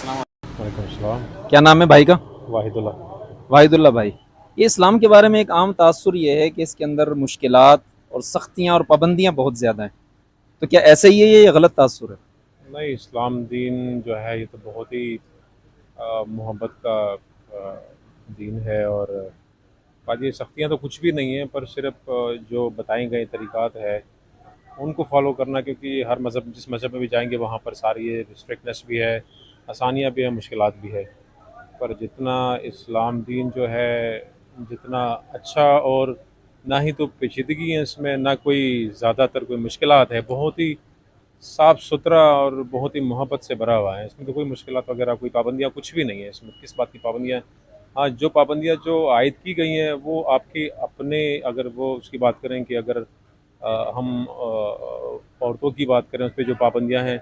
अस्सलाम। वालेकुम सलाम। क्या नाम है भाई का? वाहिदुल्ला। वाहिदुल्ला भाई। ये इस्लाम के बारे में एक आम तासुर ये है कि इसके अंदर मुश्किलात और सख्तियाँ और पाबंदियाँ बहुत ज़्यादा हैं। तो क्या ऐसा ही है ये या गलत तासुर है? नहीं, इस्लाम दीन जो है ये तो बहुत ही मोहब्बत का दीन है। और बाकी सख्तियाँ तो कुछ भी नहीं है, पर सिर्फ जो बताई गई तरीक़ात है उनको फॉलो करना, क्योंकि हर मज़हब जिस मज़हब में भी जाएंगे वहाँ पर सारी ये स्ट्रिक्टनेस भी है, आसानियाँ भी है, मुश्किलात भी है। पर जितना इस्लाम दीन जो है, जितना अच्छा, और ना ही तो पेचीदगी है इसमें, ना कोई ज़्यादातर कोई मुश्किलात है, बहुत ही साफ़ सुथरा और बहुत ही मोहब्बत से भरा हुआ है। इसमें तो कोई मुश्किलात वगैरह, कोई पाबंदियाँ कुछ भी नहीं है इसमें। किस बात की पाबंदियाँ? हाँ, जो पाबंदियाँ जो आयद की गई हैं वो आपके अपने, अगर वो उसकी बात करें कि अगर हम औरतों की बात करें, उस पे जो पाबंदियाँ हैं